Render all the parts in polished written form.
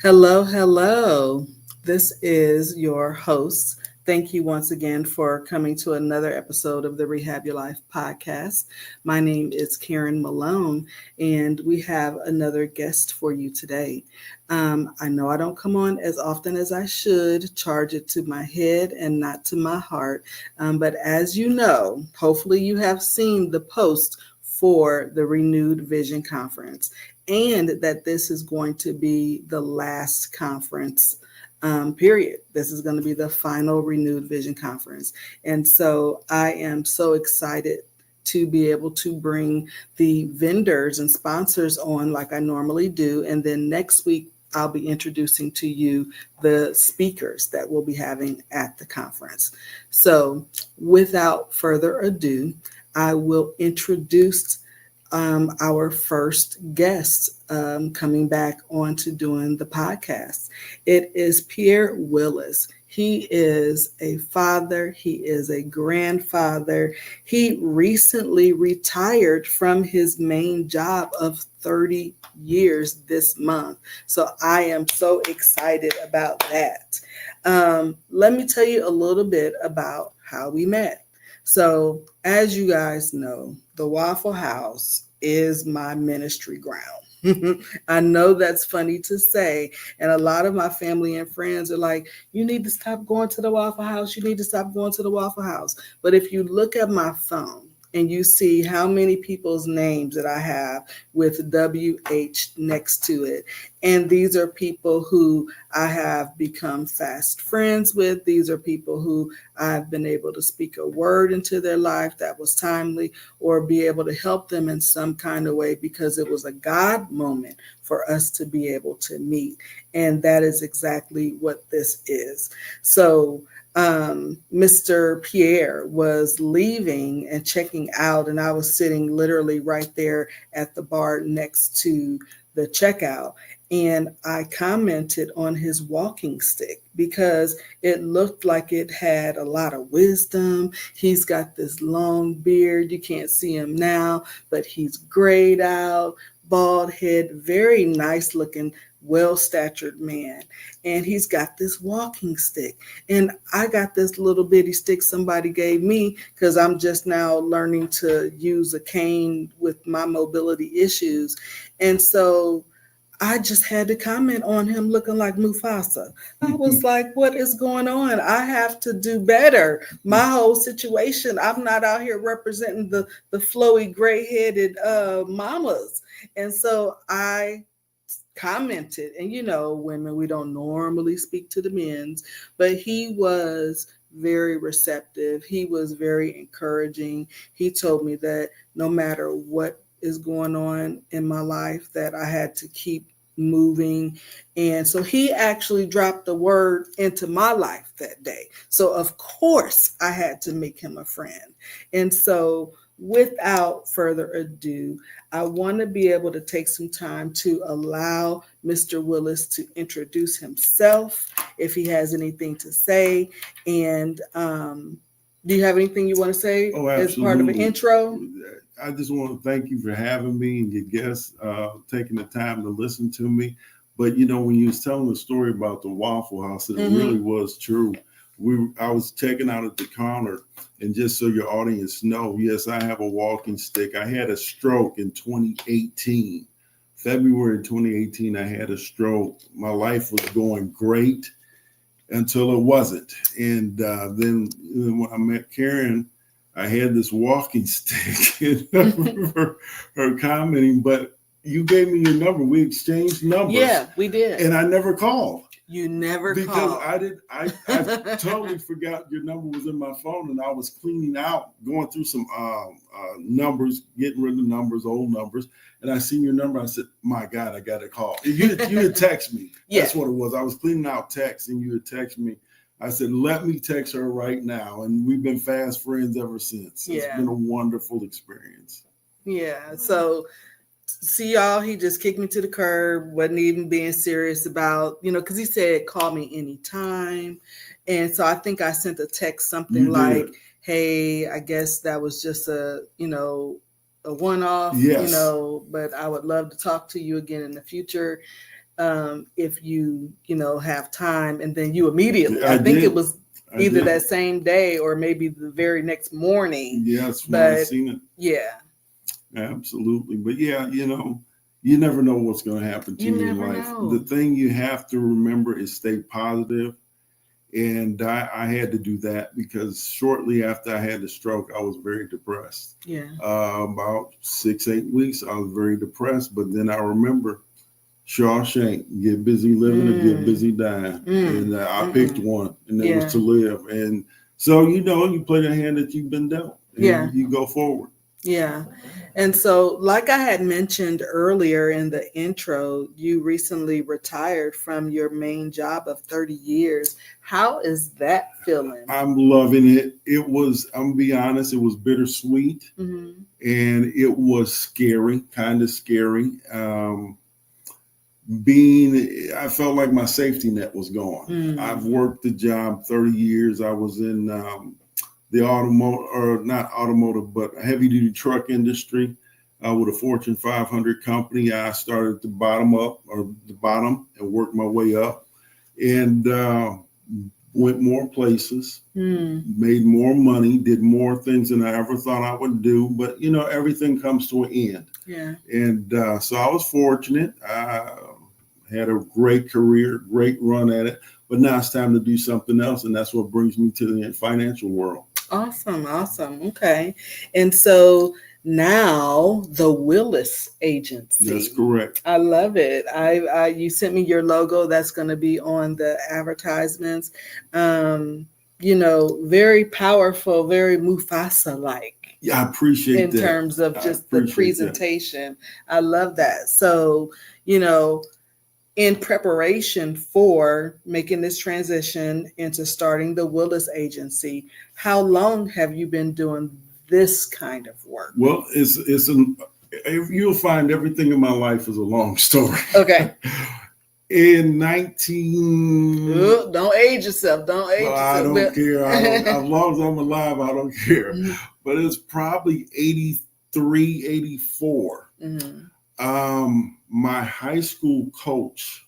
Hello, hello. This is your host. Thank you once again for coming to another episode of the Rehab Your Life podcast. My name is Karen Malone, and we have another guest for you today. I know I don't come on as often as I should, charge it to my head and not to my heart. But as you know, hopefully you have seen the post for the Renewed Vision Conference, and that this is going to be the last conference, period. This is going to be the final Renewed Vision Conference. And so I am so excited to be able to bring the vendors and sponsors on like I normally do. And then next week, I'll be introducing to you the speakers that we'll be having at the conference. So without further ado, I will introduce our first guest coming back on to doing the podcast. It is Pierre Willis. He is a father. He is a grandfather. He recently retired from his main job of 30 years this month. So I am so excited about that. Let me tell you a little bit about how we met. So as you guys know, the Waffle House is my ministry ground. I know that's funny to say. And a lot of my family and friends are like, you need to stop going to the Waffle House. You need to stop going to the Waffle House. But if you look at my phone and you see how many people's names that I have with WH next to it, and these are people who I have become fast friends with. These are people who I've been able to speak a word into their life that was timely, or be able to help them in some kind of way because it was a God moment for us to be able to meet. And that is exactly what this is. So Mr. Pierre was leaving and checking out, and I was sitting literally right there at the bar next to the checkout. And I commented on his walking stick because it looked like it had a lot of wisdom. He's got this long beard. You can't see him now, but he's grayed out, bald head, very nice looking, well-statured man. And he's got this walking stick. And I got this little bitty stick somebody gave me because I'm just now learning to use a cane with my mobility issues. And so I just had to comment on him looking like Mufasa. I was like, what is going on? I have to do better. My whole situation, I'm not out here representing the flowy, gray-headed mamas. And so I commented, and you know, women, we don't normally speak to the men's, but he was very receptive. He was very encouraging. He told me that no matter what is going on in my life, that I had to keep moving. And so he actually dropped the word into my life that day. So of course I had to make him a friend. And so without further ado, I want to be able to take some time to allow Mr. Willis to introduce himself, if he has anything to say. And do you have anything you want to say as part of an intro? I just want to thank you for having me and your guests, taking the time to listen to me. But, you know, when you was telling the story about the Waffle House, it really was true. I was checking out at the counter, and just so your audience know, yes, I have a walking stick. I had a stroke in 2018. February 2018, I had a stroke. My life was going great until it wasn't. And then when I met Karen, I had this walking stick. And I remember her commenting, but you gave me your number. We exchanged numbers. Yeah, we did. And I never called. You never because called. I totally forgot your number was in my phone, and I was cleaning out, going through some numbers, getting rid of numbers, old numbers, and I seen your number. I said, "My God, I got to call." You had text me. That's what it was. I was cleaning out text, and you had text me. I said, "Let me text her right now," and we've been fast friends ever since. It's been a wonderful experience. Yeah. So, see, y'all, he just kicked me to the curb, wasn't even being serious about, because he said, call me anytime. And so I think I sent a text something like, hey, I guess that was just a one-off, but I would love to talk to you again in the future. If you have time. And then you immediately, I think it was either that same day or maybe the very next morning. Yes, when I seen it. Yeah. Absolutely. But you never know what's going to happen to you in life. The thing you have to remember is stay positive. And I had to do that because shortly after I had the stroke, I was very depressed. Yeah. About 6-8 weeks, I was very depressed. But then I remember Shawshank, get busy living or get busy dying. And I picked one, and that was to live. And so, you play the hand that you've been dealt. And you go forward. Yeah. And so, like I had mentioned earlier in the intro, you recently retired from your main job of 30 years. How is that feeling? I'm loving it. I'm going to be honest, it was bittersweet. And it was scary, kind of scary. I felt like my safety net was gone. I've worked the job 30 years. I was in the not automotive, but heavy duty truck industry with a Fortune 500 company. I started at the bottom and worked my way up and went more places, made more money, did more things than I ever thought I would do. But, everything comes to an end. Yeah. And so I was fortunate. I had a great career, great run at it. But now it's time to do something else. And that's what brings me to the financial world. Awesome. Okay. And so now the Willis agency. That's correct. I love it. You sent me your logo. That's going to be on the advertisements. Very powerful, very Mufasa-like. Yeah, I appreciate that. In terms of just the presentation. That. I love that. So, in preparation for making this transition into starting the Willis agency, how long have you been doing this kind of work? Well, you'll find everything in my life is a long story. Okay. In don't age yourself. Don't age yourself. I don't care. As long as I'm alive, I don't care. But it's probably 83, 84. My high school coach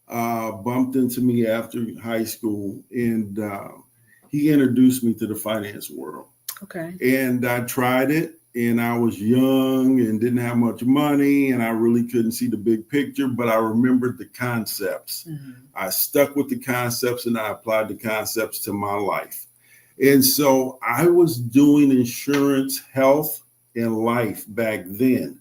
bumped into me after high school, and he introduced me to the finance world. Okay. And I tried it, and I was young and didn't have much money, and I really couldn't see the big picture, but I remembered the concepts. I stuck with the concepts, and I applied the concepts to my life. And so I was doing insurance, health, and life back then,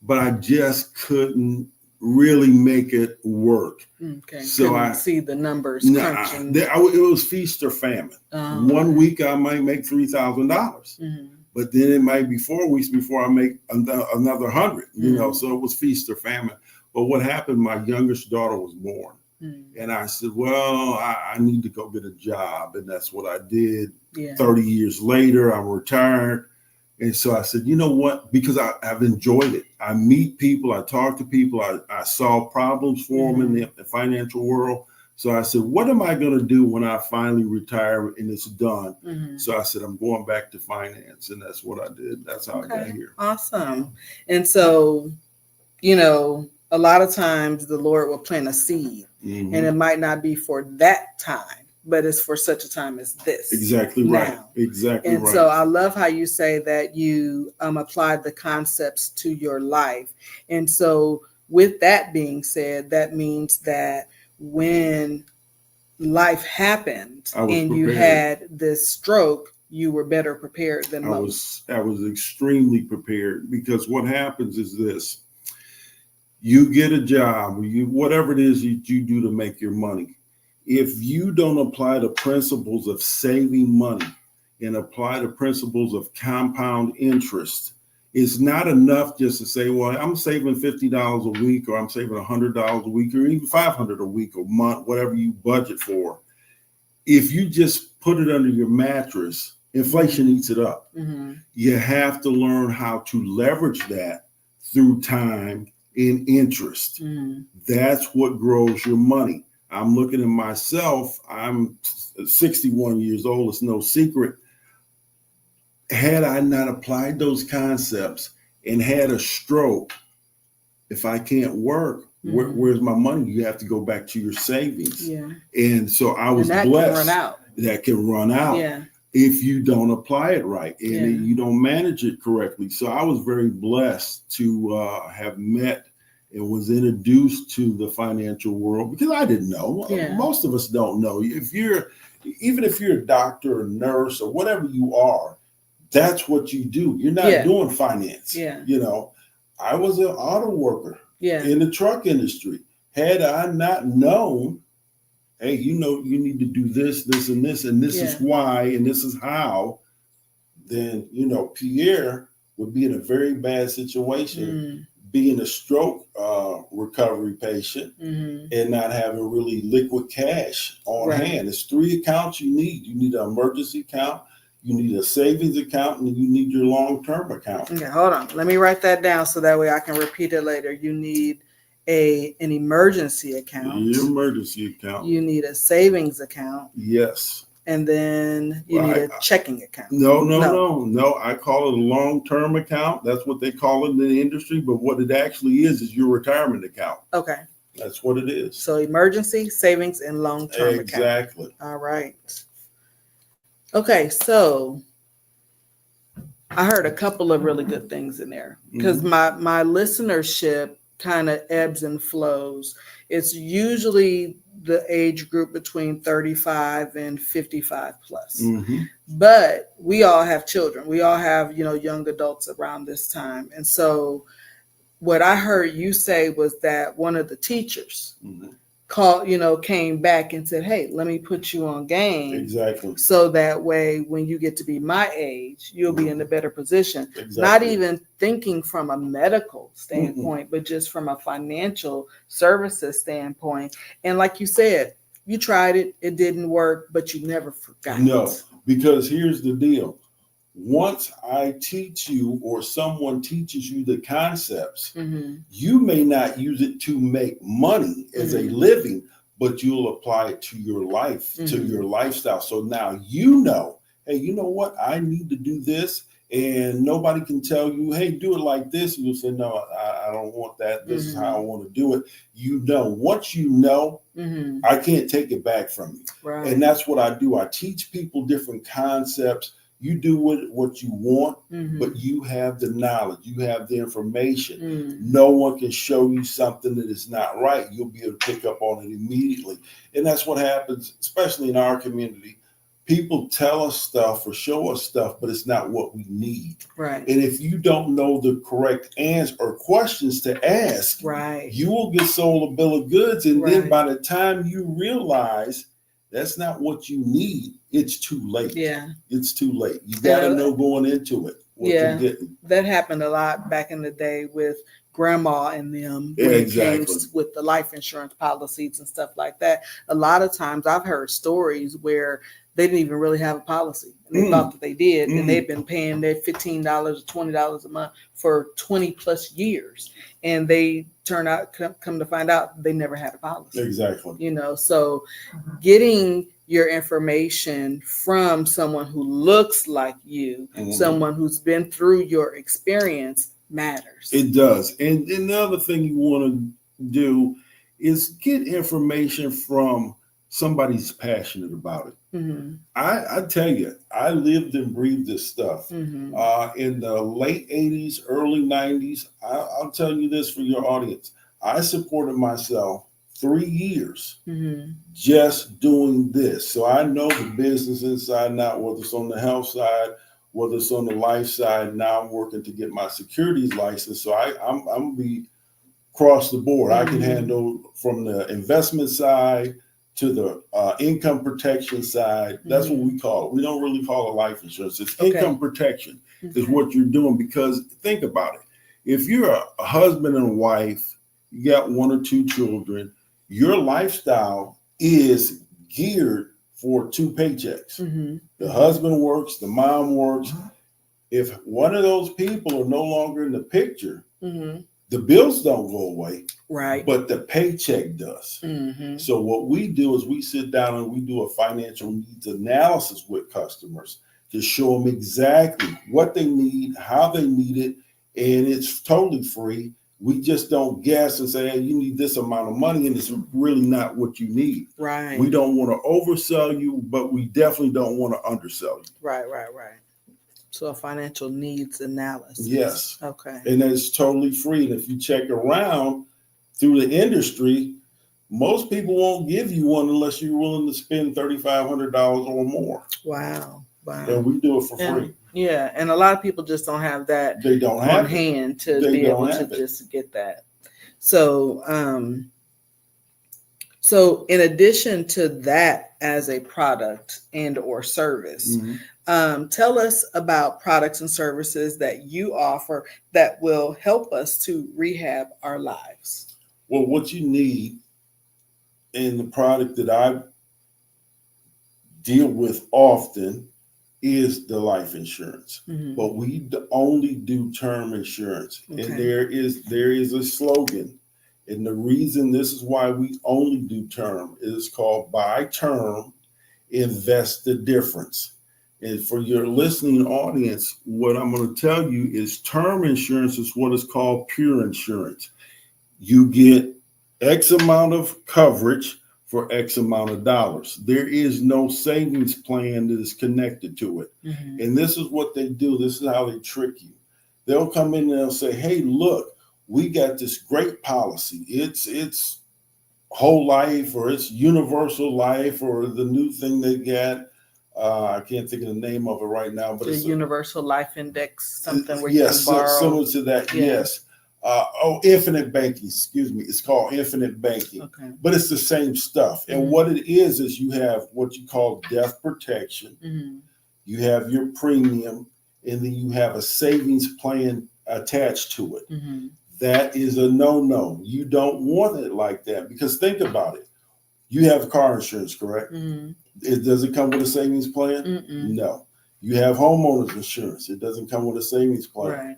but I just couldn't really make it work. Okay. So I see the numbers crunching. It was feast or famine. 1 week I might make $3,000, but then it might be 4 weeks before I make another 100. So it was feast or famine. But what happened? My youngest daughter was born, and I said, "Well, I need to go get a job," and that's what I did. 30 years later, I'm retired. And so I said, you know what? Because I've enjoyed it. I meet people, I talk to people, I solve problems for them in the financial world. So I said, what am I going to do when I finally retire and it's done? So I said, I'm going back to finance. And that's what I did. That's how I got here. Awesome. And so, a lot of times the Lord will plant a seed, and it might not be for that time, but it's for such a time as this. Exactly right. Exactly right. And so I love how you say that you applied the concepts to your life. And so with that being said, that means that when life happened and you had this stroke, you were better prepared than most. I was extremely prepared, because what happens is this. You get a job, whatever it is that you do to make your money. If you don't apply the principles of saving money and apply the principles of compound interest, it's not enough just to say, well, I'm saving $50 a week, or I'm saving $100 a week, or even $500 a week, a month, whatever you budget for. If you just put it under your mattress, inflation eats it up. Mm-hmm. You have to learn how to leverage that through time and interest. Mm-hmm. That's what grows your money. I'm looking at myself. I'm 61 years old. It's no secret. Had I not applied those concepts and had a stroke, if I can't work, where's my money? You have to go back to your savings. Yeah. And so I was and that blessed. Can run out. That can run out. Yeah. If you don't apply it right and you don't manage it correctly. So I was very blessed to have met and was introduced to the financial world, because I didn't know. Yeah. Most of us don't know. Even if you're a doctor or nurse or whatever you are, that's what you do. You're not doing finance. Yeah. I was an auto worker in the truck industry. Had I not known, hey, you need to do this, this, and this is why, and this is how, then, Pierre would be in a very bad situation, being a stroke recovery patient and not having really liquid cash on hand. It's 3 accounts you need. You need an emergency account, you need a savings account, and you need your long-term account. Okay, hold on. Let me write that down so that way I can repeat it later. You need an emergency account. Your emergency account. You need a savings account. Yes. And then you need a checking account. No. I call it a long-term account. That's what they call it in the industry. But what it actually is your retirement account. Okay. That's what it is. So emergency, savings, and long-term account. Exactly. All right. Okay, so I heard a couple of really good things in there, because my listenership kind of ebbs and flows. It's usually the age group between 35 and 55 plus. But we all have children. We all have, young adults around this time. And so what I heard you say was that one of the teachers came back and said, hey, let me put you on game. Exactly. So that way, when you get to be my age, you'll be in a better position. Exactly. Not even thinking from a medical standpoint, but just from a financial services standpoint. And like you said, you tried it, it didn't work, but you never forgot. No, because here's the deal. Once I teach you or someone teaches you the concepts, you may not use it to make money as a living, but you'll apply it to your life, to your lifestyle. So now hey, you know what? I need to do this, and nobody can tell you, hey, do it like this. And you'll say, no, I don't want that. This is how I want to do it. Once you know, I can't take it back from you. Right. And that's what I do. I teach people different concepts. You do what you want, but you have the knowledge, you have the information. No one can show you something that is not right. You'll be able to pick up on it immediately. And that's what happens, especially in our community. People tell us stuff or show us stuff, but it's not what we need. Right. And if you don't know the correct answer or questions to ask, you will get sold a bill of goods. And then by the time you realize that's not what you need, it's too late. Yeah. It's too late. You got to know going into it what you're getting. That happened a lot back in the day with grandma and them when it came with the life insurance policies and stuff like that. A lot of times I've heard stories where they didn't even really have a policy. And they thought that they did. And they've been paying their $15 or $20 a month for 20 plus years. And they come to find out they never had a policy. Exactly. So getting your information from someone who looks like you, someone who's been through your experience matters. It does. And the other thing you want to do is get information from somebody who's passionate about it. I tell you, I lived and breathed this stuff. In the late 80s, early 90s, I'll tell you this for your audience. I supported myself 3 years just doing this. So I know the business inside and out, whether it's on the health side, whether it's on the life side. Now I'm working to get my securities license. So I'm be across the board. I can Mhm. handle from the investment side to the income protection side. That's what we call it. We don't really call it life insurance. It's Okay. income protection is Okay. what you're doing, because think about it. If you're a husband and wife, you got one or two children, your lifestyle is geared for two paychecks. Mhm. The husband works, the mom works. If one of those people are no longer in the picture, Mhm. the bills don't go away, Right. but the paycheck does. Mhm. So what we do is we sit down and we do a financial needs analysis with customers to show them exactly what they need, how they need it, and it's totally free. We just don't guess and say, hey, you need this amount of money, and it's really not what you need. Right. We don't want to oversell you, but we definitely don't want to undersell you. Right. So a financial needs analysis. Yes. Okay. And it's totally free. And if you check around through the industry, most people won't give you one unless you're willing to spend $3,500 or more. Wow. And we do it for free. Yeah, and a lot of people just don't have that. They don't have on hand to They be don't able to have it. just get that. So, so in addition to that as a product and or service, tell us about products and services that you offer that will help us to rehab our lives. Well, what you need in the product that I deal with often is the life insurance, but we only do term insurance. Okay. And there is a slogan, and the reason this is why we only do term is called buy term, invest the difference. And for your listening audience, what I'm going to tell you is term insurance is what is called pure insurance. You get X amount of coverage for X amount of dollars. There is no savings plan that is connected to it. And this is what they do. This is how they trick you. They'll come in and they'll say, hey, look, we got this great policy. It's whole life, or it's universal life, or the new thing they got. I can't think of the name of it right now, but the it's universal life index, something where yes, you can borrow. similar to that. Yeah. Yes. Infinite banking. Excuse me. It's called infinite banking, Okay. but it's the same stuff. And what it is you have what you call death protection. You have your premium, and then you have a savings plan attached to it. That is a no-no. You don't want it like that, because think about it. You have car insurance, correct? Does it come with a savings plan? No. You have homeowners insurance. It doesn't come with a savings plan. Right.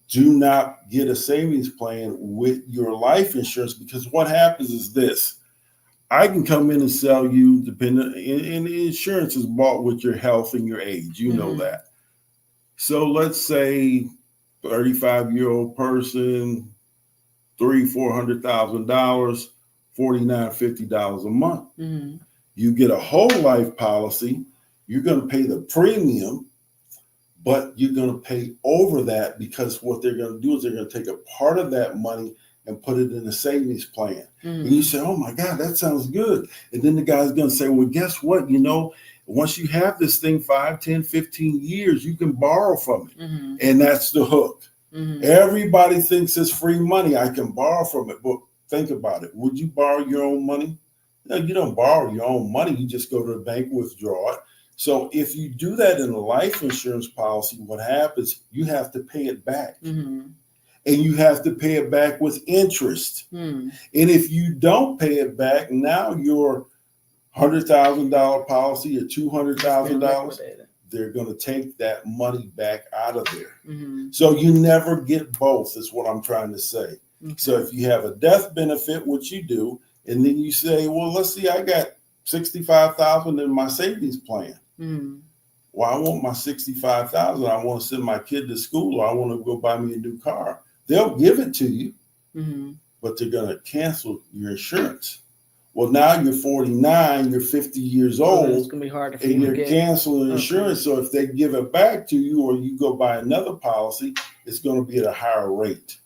Do not get a savings plan with your life insurance, because what happens is this. I can come in and sell you, depending, and the insurance is bought with your health and your age. You know that. So let's say 35-year-old person, $300,000-$400,000, $49.50 a month. You get a whole life policy. You're going to pay the premium, but you're going to pay over that, because what they're going to do is they're going to take a part of that money and put it in a savings plan. And you say, oh my God, that sounds good. And then the guy's going to say, well, guess what? Once you have this thing 5, 10, 15 years, you can borrow from it. And that's the hook. Everybody thinks it's free money. I can borrow from it. But think about it. Would you borrow your own money? No, you don't borrow your own money. You just go to the bank, withdraw it. So if you do that in a life insurance policy, what happens, you have to pay it back. And you have to pay it back with interest. And if you don't pay it back, now your $100,000 policy or $200,000, they're going to take that money back out of there. So you never get both, is what I'm trying to say. So if you have a death benefit, which you do, and then you say, well, let's see, I got $65,000 in my savings plan. Well, I want my $65,000. I want to send my kid to school, or I want to go buy me a new car. They'll give it to you, but they're going to cancel your insurance. Well, now you're 49, you're 50 years old, it's going to be harder for and you you're to get canceling insurance. So if they give it back to you, or you go buy another policy, it's going to be at a higher rate.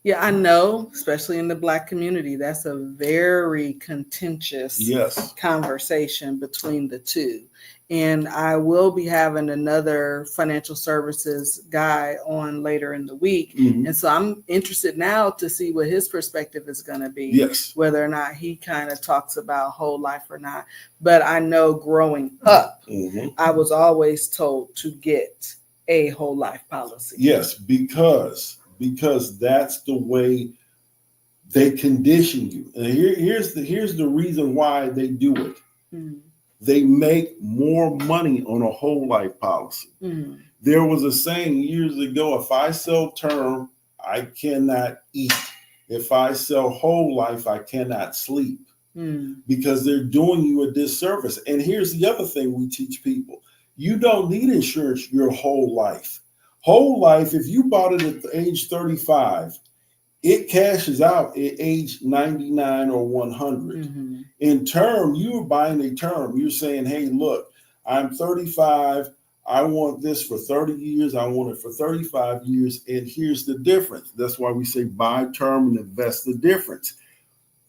Yeah, I know, especially in the Black community, that's a very contentious Yes. conversation between the two. And I will be having another financial services guy on later in the week. Mhm. And so I'm interested now to see what his perspective is going to be, Yes. whether or not he kind of talks about whole life or not. But I know growing up, Mhm. I was always told to get a whole life policy. Yes, because that's the way they condition you. And here's the reason why they do it. Mm-hmm. They make more money on a whole life policy. Mm-hmm. There was a saying years ago, if I sell term, I cannot eat. If I sell whole life, I cannot sleep. Because they're doing you a disservice. And here's the other thing we teach people. You don't need insurance your whole life. Whole life, if you bought it at age 35, it cashes out at age 99 or 100. Mm-hmm. In term, you're buying a term. You're saying, hey, look, I'm 35. I want this for 30 years. I want it for 35 years. And here's the difference. That's why we say buy term and invest the difference.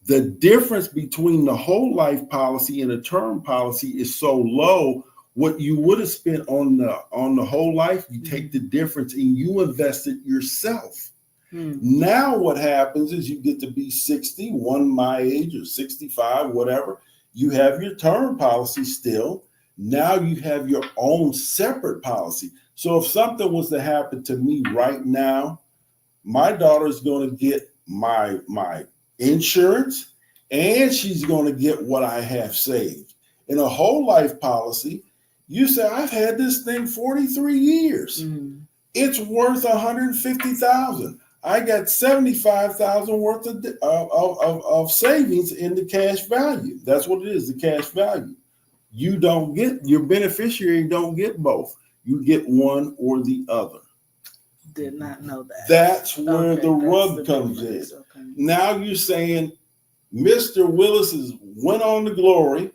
The difference between the whole life policy and a term policy is so low. What you would have spent on the whole life, you take the difference and you invest it yourself. Now what happens is you get to be 60, one my age, or 65, whatever. You have your term policy still. Now you have your own separate policy. So if something was to happen to me right now, my daughter's going to get my insurance, and she's going to get what I have saved. In a whole life policy, you say, I've had this thing 43 years. It's worth $150,000. I got $75,000 worth of savings in the cash value. That's what it is, the cash value. You don't get, your beneficiary don't get both. You get one or the other. Did not know that. That's where the rub comes in. Okay. Now you're saying Mr. Willis has went on to glory.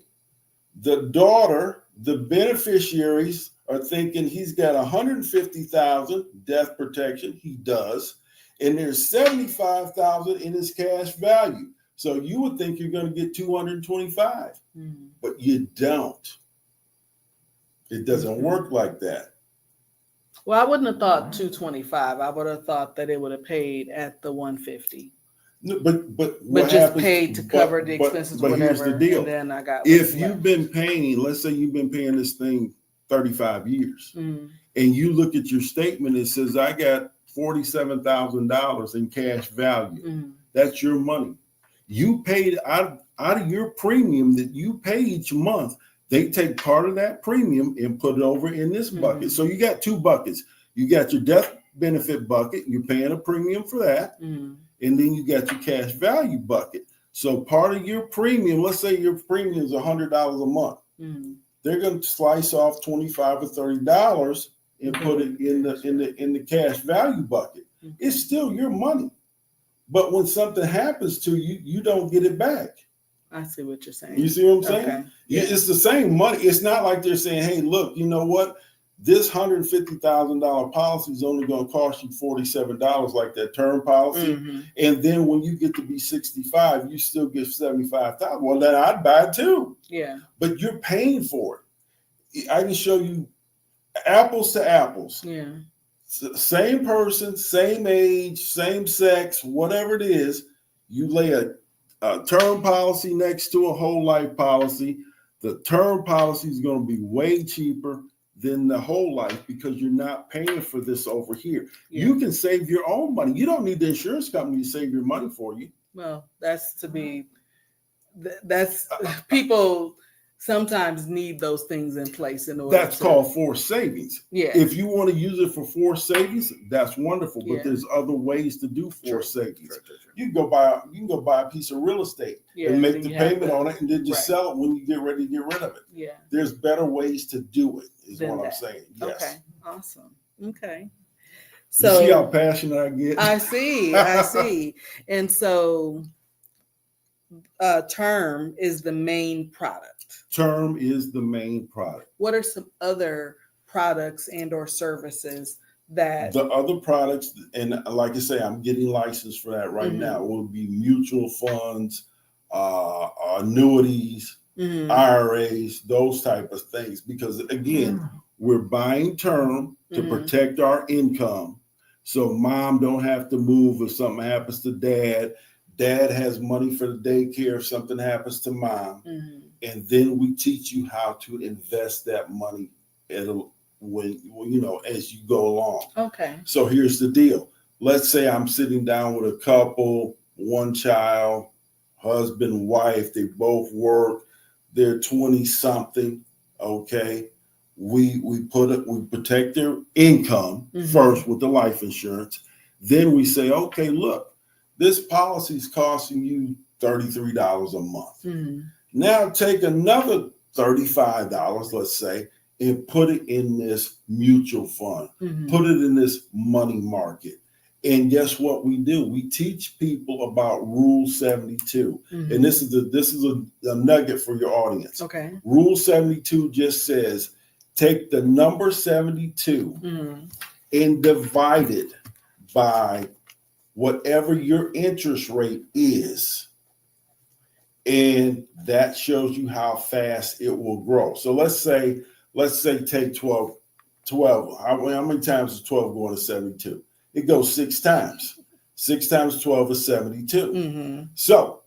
The daughter, the beneficiaries are thinking he's got $150,000 death protection. He does. And there's $75,000 in his cash value. So you would think you're going to get $225, but you don't. It doesn't work like that. Well, I wouldn't have thought 225. I would have thought that it would have paid at the 150. No, but what just happens, paid to cover the expenses, but whatever. Here's the deal. And then I got if you've been paying, let's say you've been paying this thing 35 years, and you look at your statement, it says I got $47,000 in cash value. That's your money. You paid out of your premium that you pay each month. They take part of that premium and put it over in this bucket. So you got two buckets. You got your death benefit bucket. You're paying a premium for that. And then you got your cash value bucket. So part of your premium, let's say your premium is $100 a month. They're going to slice off $25 or $30 and put it in the cash value bucket. It's still your money. But when something happens to you, you don't get it back. I see what you're saying. You see what I'm saying? Okay. Yeah, it's the same money. It's not like they're saying, hey, look, you know what? This $150,000 policy is only going to cost you $47 like that term policy. And then when you get to be 65, you still get $75,000. Well, then I'd buy it too. Yeah. But you're paying for it. I can show you apples to apples. Yeah. Same person, same age, same sex, whatever it is. You lay a term policy next to a whole life policy. The term policy is going to be way cheaper than the whole life because you're not paying for this over here. Yeah. You can save your own money. You don't need the insurance company to save your money for you. Well, that's people sometimes need those things in place in order. That's called forced savings. Yeah. If you want to use it for forced savings, that's wonderful. But there's other ways to do forced savings. True. You can go buy a piece of real estate and make the payment on it, and then just sell it when you get ready to get rid of it. Yeah. There's better ways to do it, is what I'm saying. Yes. Okay. Awesome. Okay. So you see how passionate I get? I see. And so term is the main product. Term is the main product. What are some other products and or services that the other products, and like I say, I'm getting licensed for that right now, will be mutual funds, annuities, IRAs, those type of things. Because again, we're buying term to protect our income. So mom don't have to move if something happens to dad. Dad has money for the daycare if something happens to mom. And then we teach you how to invest that money when as you go along. Okay. So here's the deal. Let's say I'm sitting down with a couple, one child, husband, wife, they both work, they're 20 something. Okay. We protect their income first with the life insurance. Then we say, okay, look, this policy is costing you $33 a month. Now take another $35, let's say, and put it in this mutual fund, put it in this money market. And guess what we do? We teach people about Rule 72. And this is a nugget for your audience. Okay. Rule 72 just says, take the number 72 and divide it by whatever your interest rate is. And that shows you how fast it will grow. So let's say take 12. How many times is 12 going to 72? It goes 6 times. 6 times 12 is 72. So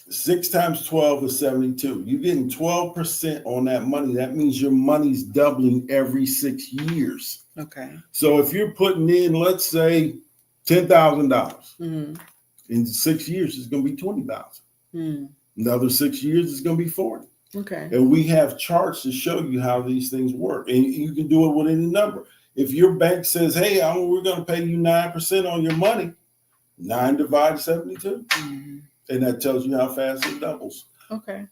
6 times 12 is 72. You're getting 12% on that money. That means your money's doubling every 6 years. Okay. So if you're putting in, let's say, $10,000, in 6 years, it's going to be $20,000. Another 6 years, it's going to be $40,000. Okay. And we have charts to show you how these things work. And you can do it with any number. If your bank says, hey, we're going to pay you 9% on your money, 9 divided 72. And that tells you how fast it doubles. Okay.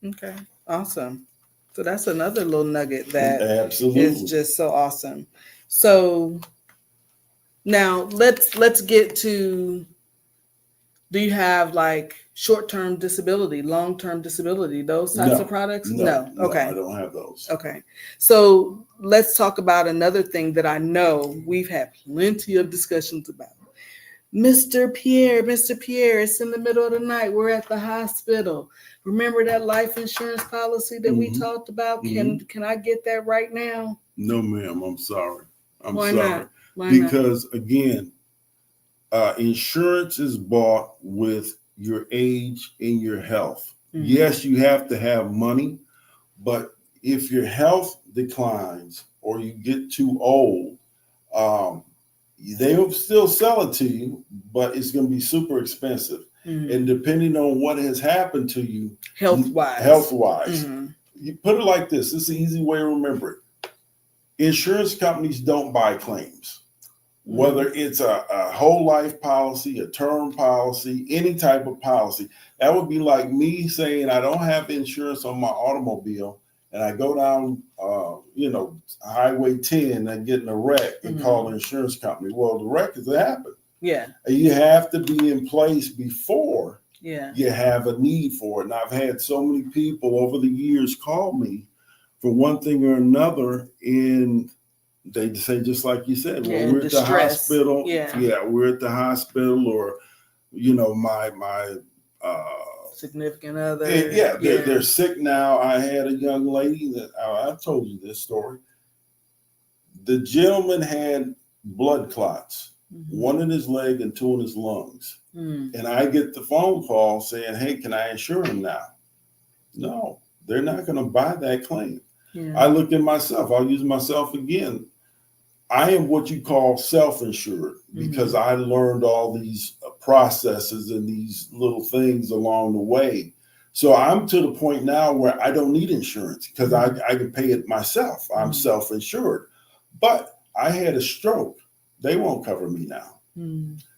Okay. Awesome. So that's another little nugget that Absolutely is just so awesome. So now let's get to, do you have like short-term disability, long-term disability, those types of products? No. Okay. I don't have those. Okay. So let's talk about another thing that I know we've had plenty of discussions about. Mr. Pierre, it's in the middle of the night. We're at the hospital. Remember that life insurance policy that we talked about? Can I get that right now? No, ma'am. I'm sorry. Why sorry. not? Why because again, insurance is bought with your age and your health. Yes, you have to have money, but if your health declines or you get too old, they will still sell it to you, but it's going to be super expensive. And depending on what has happened to you, health-wise, you put it like this. This is an easy way to remember it. Insurance companies don't buy claims. Whether it's a whole life policy, a term policy, any type of policy. That would be like me saying I don't have insurance on my automobile and I go down, Highway 10 and get in a wreck and call an insurance company. Well, the wreck has happened. Yeah. And you have to be in place before you have a need for it. And I've had so many people over the years call me for one thing or another, and they say, just like you said, well, we're at the hospital. We're at the hospital, or, my significant other. They're sick now. I had a young lady that I've told you this story. The gentleman had blood clots, one in his leg and 2 in his lungs. And I get the phone call saying, hey, can I insure him now? No, they're not going to buy that claim. I look at myself. I'll use myself again. I am what you call self-insured because I learned all these processes and these little things along the way. So I'm to the point now where I don't need insurance because I can pay it myself. I'm self-insured. But I had a stroke. They won't cover me now.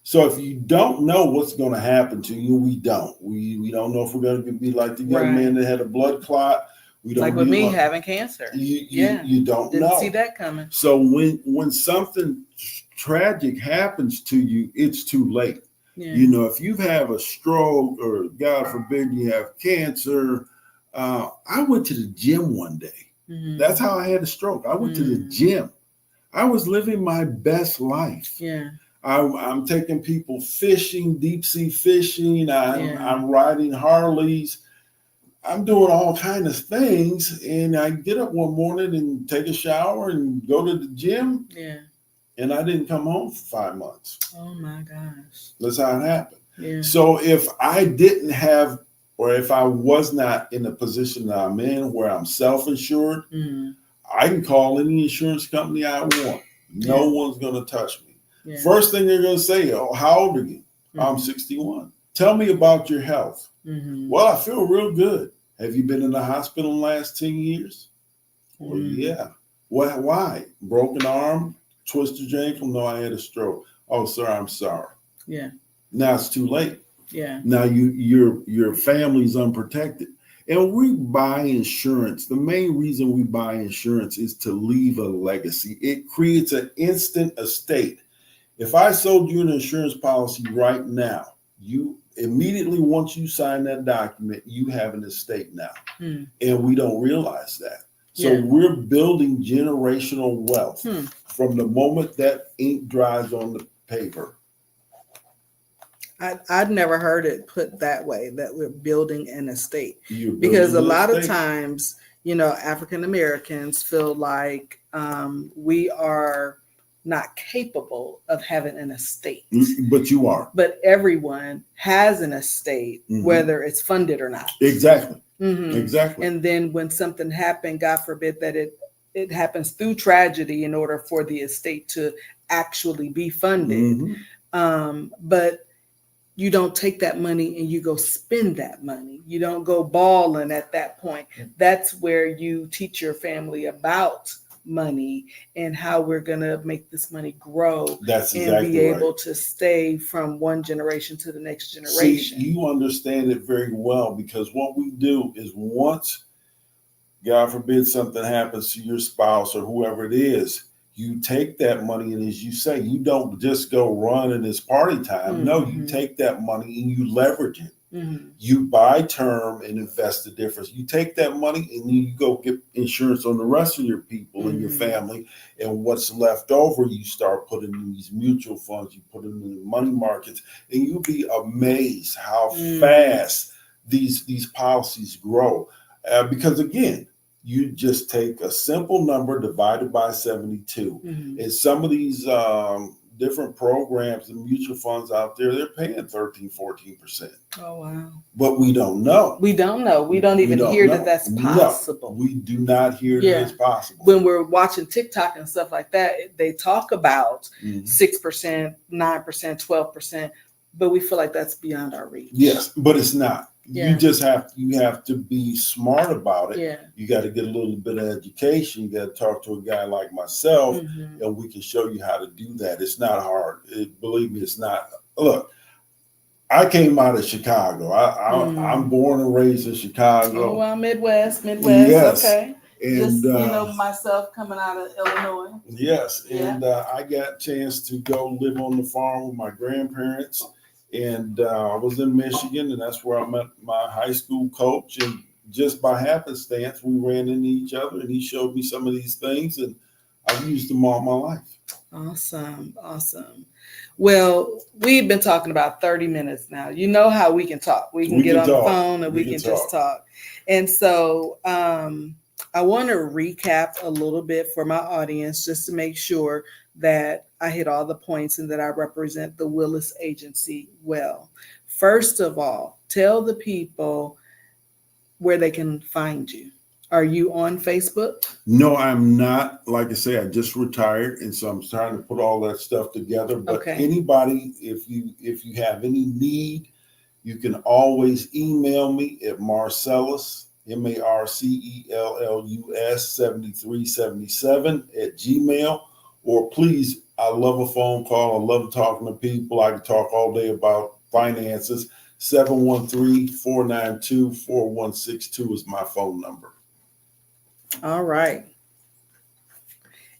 So if you don't know what's going to happen to you, we don't. We don't know if we're going to be like the young man that had a blood clot. We don't like with me having cancer. You don't know. Didn't see that coming. So when something tragic happens to you, it's too late. If you have a stroke or God forbid you have cancer, I went to the gym one day. That's how I had a stroke. I went to the gym. I was living my best life. Yeah. I'm taking people fishing, deep sea fishing. Yeah. I'm riding Harleys. I'm doing all kind of things. And I get up one morning and take a shower and go to the gym. Yeah. And I didn't come home for 5 months. Oh my gosh. That's how it happened. Yeah. So if I didn't have, or if I was not in the position that I'm in where I'm self-insured, I can call any insurance company I want. No one's going to touch me. Yeah. First thing they're going to say, oh, how old are you? I'm 61. Tell me about your health. Well, I feel real good. Have you been in the hospital in the last 10 years? Well, yeah. Well, why? Broken arm? Twisted your ankle? No, I had a stroke. Oh, sir, I'm sorry. Yeah. Now it's too late. Yeah. Now your family's unprotected. And we buy insurance. The main reason we buy insurance is to leave a legacy. It creates an instant estate. If I sold you an insurance policy right now, you immediately, once you sign that document, you have an estate now. And we don't realize that. So we're building generational wealth from the moment that ink dries on the paper. I'd never heard it put that way, that we're building an estate. Because a lot of times, African Americans feel like we are not capable of having an estate. But you are. But everyone has an estate, whether it's funded or not. Exactly. Exactly. And then when something happened, God forbid that it happens through tragedy in order for the estate to actually be funded. But you don't take that money and you go spend that money. You don't go balling at that point. That's where you teach your family about money and how we're going to make this money grow. That's and exactly be able right. to stay from one generation to the next generation. See, you understand it very well, because what we do is, once, God forbid, something happens to your spouse or whoever it is, you take that money, and as you say, you don't just go run and it's party time. No, you take that money and you leverage it. You buy term and invest the difference. You take that money and you go get insurance on the rest of your people and your family. And what's left over, you start putting in these mutual funds, you put them in the money markets, and you'll be amazed how fast these policies grow. Because again, you just take a simple number divided by 72. And some of these different programs and mutual funds out there, they're paying 13, 14%. Oh, wow. But we don't know. We don't know. We don't even hear that that's possible. No, we do not hear that it's possible. When we're watching TikTok and stuff like that, they talk about 6%, 9%, 12%, but we feel like that's beyond our reach. Yes, but it's not. You just have to be smart about it. You got to get a little bit of education. You got to talk to a guy like myself, and we can show you how to do that. It's not hard. Believe me, it's not. Look, I came out of Chicago. I'm born and raised in Chicago. Oh, well, Midwest. Yes. Okay. And just, myself coming out of Illinois. Yes, and I got a chance to go live on the farm with my grandparents. And I was in Michigan, and that's where I met my high school coach. And just by happenstance, we ran into each other, and he showed me some of these things, and I've used them all my life. Awesome. Well, we've been talking about 30 minutes now. You know how we can talk. We can get on the phone and we can just talk. And so I want to recap a little bit for my audience, just to make sure that I hit all the points and that I represent the Willis agency well. First of all, tell the people where they can find you. Are you on Facebook? No, I'm not. Like I say, I just retired, and so I'm trying to put all that stuff together. But anybody, if you have any need, you can always email me at Marcellus, MARCELLUS 7377 at Gmail. Or please, I love a phone call. I love talking to people. I can talk all day about finances. 713-492-4162 is my phone number. All right.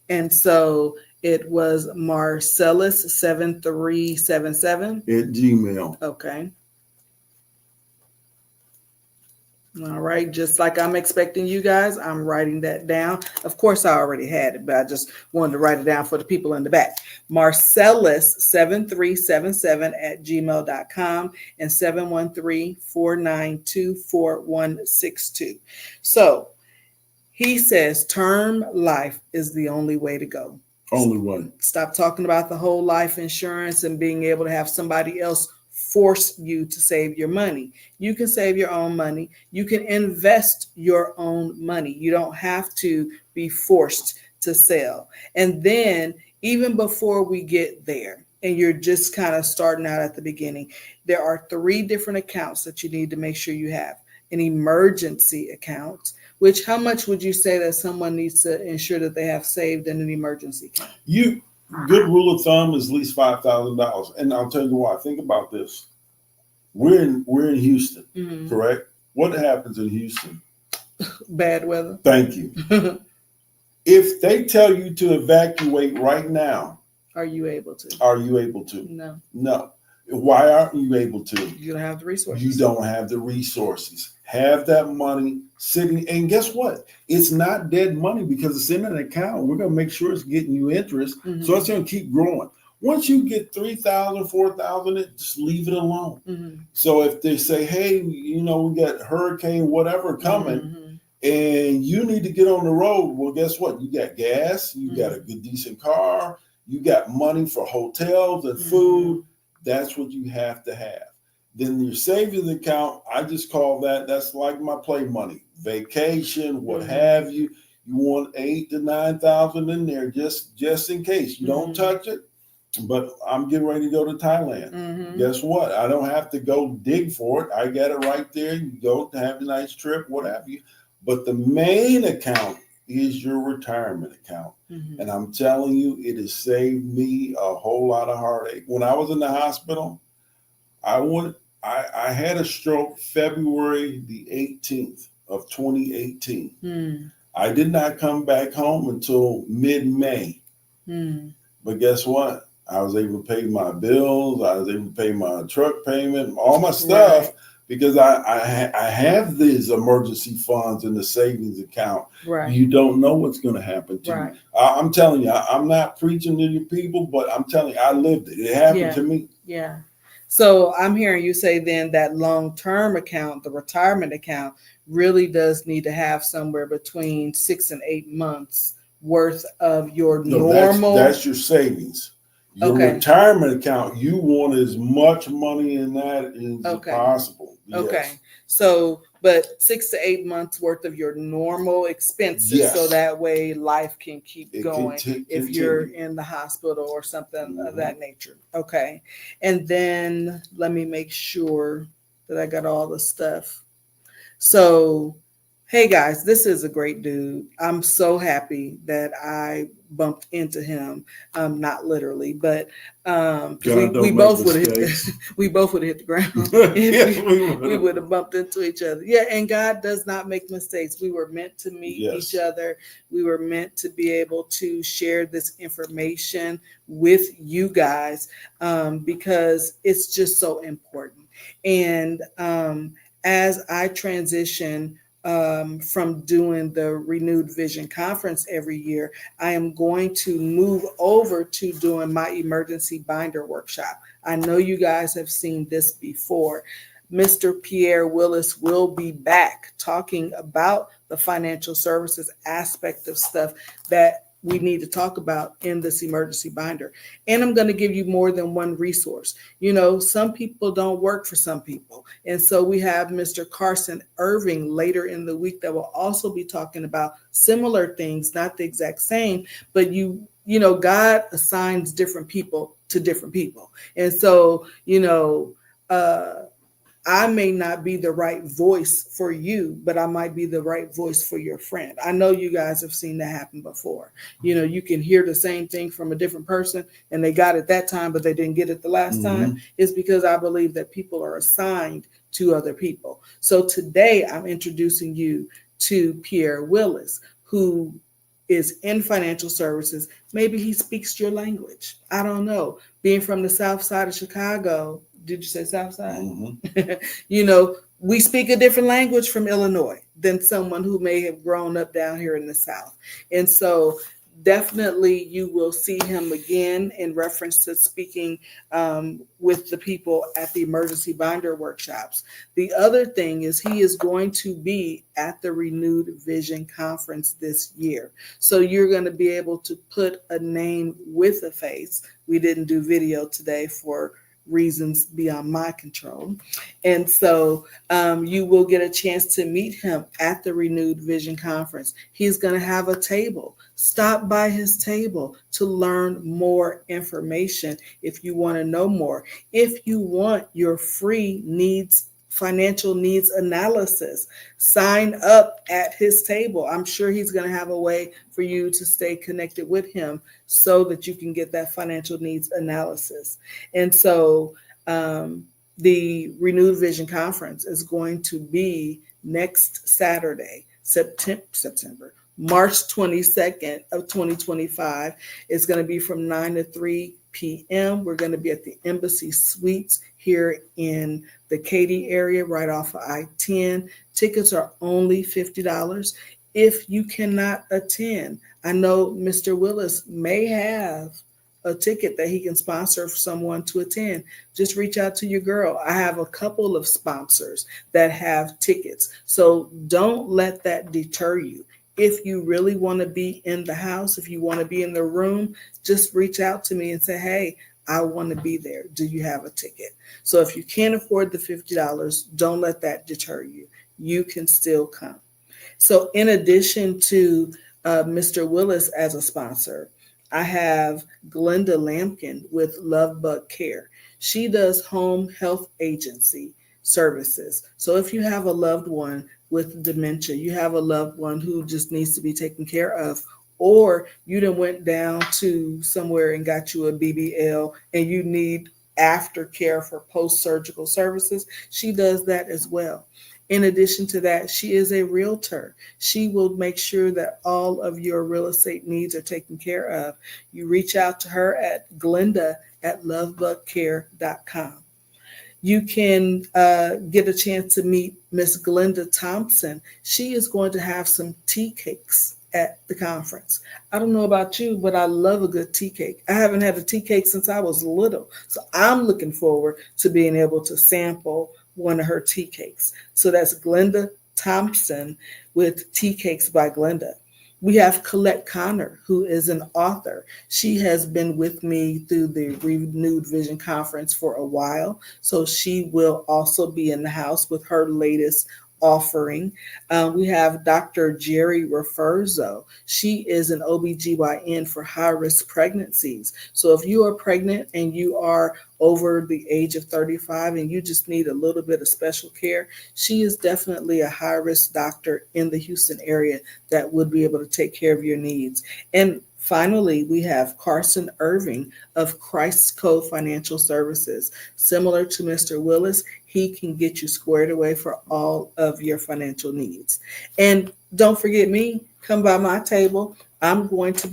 And so it was Marcellus 7377 at Gmail. Okay. All right, just like I'm expecting you guys, I'm writing that down. Of course, I already had it, but I just wanted to write it down for the people in the back. Marcellus7377 at gmail.com and 713-492-4162. So he says term life is the only way to go. Only one. Stop talking about the whole life insurance and being able to have somebody else force you to save your money. You can save your own money. You can invest your own money. You don't have to be forced to sell. And then even before we get there, and you're just kind of starting out at the beginning, there are 3 different accounts that you need to make sure you have. An emergency account, which how much would you say that someone needs to ensure that they have saved in an emergency account? Good rule of thumb is at least $5,000. And I'll tell you why. Think about this. We're in Houston, correct? What happens in Houston? Bad weather. Thank you. If they tell you to evacuate right now, are you able to? Are you able to? No. No. Why aren't you able to? You don't have the resources. You don't have the resources. Have that money sitting. And guess what? It's not dead money because it's in an account. We're going to make sure it's getting you interest. So it's going to keep growing. Once you get 3,000, 4,000, just leave it alone. So if they say, hey, we got hurricane, whatever coming, and you need to get on the road, well, guess what? You got gas, you got a good, decent car, you got money for hotels and food. That's what you have to have. Then your savings account, I just call that's like my play money, vacation, what have you. You want 8,000 to 9,000 in there just in case. You don't touch it. But I'm getting ready to go to Thailand. Guess what? I don't have to go dig for it. I got it right there. You go to have a nice trip, what have you. But the main account is your retirement account. And I'm telling you, it has saved me a whole lot of heartache. When I was in the hospital, I had a stroke February the 18th of 2018. I did not come back home until mid-May. But guess what? I was able to pay my bills. I was able to pay my truck payment, all my stuff. Because I have these emergency funds in the savings account. You don't know what's going to happen to you. I'm telling you, I'm not preaching to you people, but I'm telling you, I lived it. It happened to me. Yeah. So I'm hearing you say then that long-term account, the retirement account, really does need to have somewhere between 6 and 8 months worth of your normal. That's your savings. Your retirement account, you want as much money in that as possible. Okay. So, but 6 to 8 months worth of your normal expenses. So that way life can keep going if you're in the hospital or something of that nature. Okay. And then let me make sure that I got all the stuff. So, hey guys, this is a great dude. I'm so happy that I bumped into him. Not literally, but we both would have hit the ground. We would have bumped into each other. Yeah, and God does not make mistakes. We were meant to meet each other. We were meant to be able to share this information with you guys because it's just so important. And as I transition from doing the Renewed Vision Conference every year, I am going to move over to doing my emergency binder workshop. I know you guys have seen this before. Mr. Pierre Willis will be back talking about the financial services aspect of stuff that we need to talk about in this emergency binder. And I'm going to give you more than one resource. Some people don't work for some people. And so we have Mr. Carson Irving later in the week that will also be talking about similar things, not the exact same, but God assigns different people to different people. And so, I may not be the right voice for you, but I might be the right voice for your friend. I know you guys have seen that happen before. You can hear the same thing from a different person and they got it that time, but they didn't get it the last time. It's because I believe that people are assigned to other people. So today I'm introducing you to Pierre Willis, who is in financial services. Maybe he speaks your language. I don't know. Being from the South Side of Chicago, did you say South Side? we speak a different language from Illinois than someone who may have grown up down here in the South. And so definitely you will see him again in reference to speaking with the people at the emergency binder workshops. The other thing is he is going to be at the Renewed Vision Conference this year. So you're going to be able to put a name with a face. We didn't do video today for reasons beyond my control. And so you will get a chance to meet him at the Renewed Vision Conference. He's going to have a table. Stop by his table to learn more information if you want to know more. If you want your free financial needs analysis, sign up at his table. I'm sure he's going to have a way for you to stay connected with him so that you can get that financial needs analysis. And so the Renewed Vision Conference is going to be next Saturday, September, March 22nd of 2025. It's going to be from 9 to 3 p.m. We're going to be at the Embassy Suites here in the Katy area, right off of I-10. Tickets are only $50. If you cannot attend, I know Mr. Willis may have a ticket that he can sponsor for someone to attend. Just reach out to your girl. I have a couple of sponsors that have tickets. So don't let that deter you. If you really want to be in the house, if you want to be in the room, just reach out to me and say, hey, I want to be there. Do you have a ticket? So if you can't afford the $50, don't let that deter you. You can still come. So in addition to Mr. Willis as a sponsor, I have Glenda Lampkin with Love Bug Care. She does home health agency services. So if you have a loved one with dementia, you have a loved one who just needs to be taken care of, or you done went down to somewhere and got you a BBL and you need aftercare for post-surgical services, she does that as well. In addition to that, she is a realtor. She will make sure that all of your real estate needs are taken care of. You reach out to her at glenda@lovebugcare.com. You can get a chance to meet Miss Glenda Thompson. She is going to have some tea cakes at the conference. I don't know about you, but I love a good tea cake. I haven't had a tea cake since I was little. So I'm looking forward to being able to sample one of her tea cakes. So that's Glenda Thompson with Tea Cakes by Glenda. We have Colette Connor, who is an author. She has been with me through the Renewed Vision Conference for a while. So she will also be in the house with her latest offering. We have Dr. Jerry Referzo. She is an OBGYN for high-risk pregnancies. So if you are pregnant and you are over the age of 35 and you just need a little bit of special care, she is definitely a high-risk doctor in the Houston area that would be able to take care of your needs. And finally, we have Carson Irving of Christ's Code Financial Services. Similar to Mr. Willis, he can get you squared away for all of your financial needs. And don't forget me, come by my table. I'm going to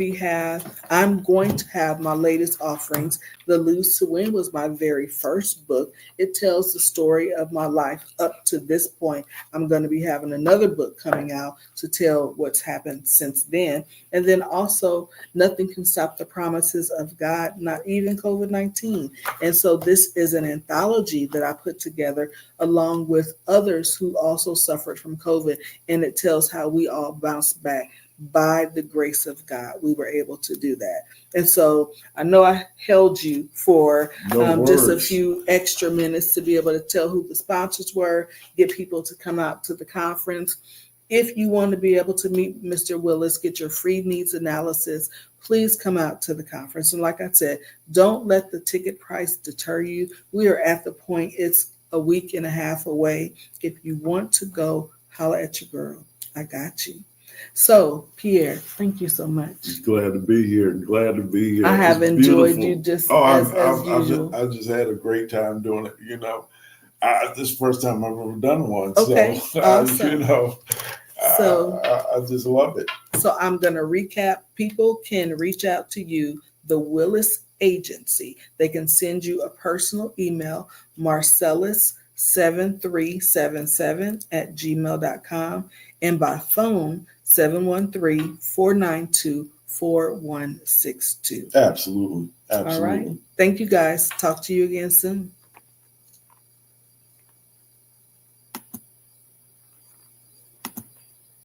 have my latest offerings. The Lose to Win was my very first book. It tells the story of my life up to this point. I'm going to be having another book coming out to tell what's happened since then. And then also, Nothing Can Stop the Promises of God, Not Even COVID-19. And so this is an anthology that I put together along with others who also suffered from COVID. And it tells how we all bounced back. By the grace of God, we were able to do that. And so I know I held you for just a few extra minutes to be able to tell who the sponsors were, get people to come out to the conference. If you want to be able to meet Mr. Willis, get your free needs analysis, please come out to the conference. And like I said, don't let the ticket price deter you. We are at the point, it's a week and a half away. If you want to go, holler at your girl. I got you. So, Pierre, thank you so much. Glad to be here. Glad to be here. I have enjoyed you just as usual. I just had a great time doing it. You know, this is the first time I've ever done one. Okay, so, awesome. I just love it. So I'm going to recap. People can reach out to you, the Willis Agency. They can send you a personal email, Marcellus 7377@gmail.com and by phone 713-492-4162. Absolutely. All right. Thank you guys. Talk to you again soon.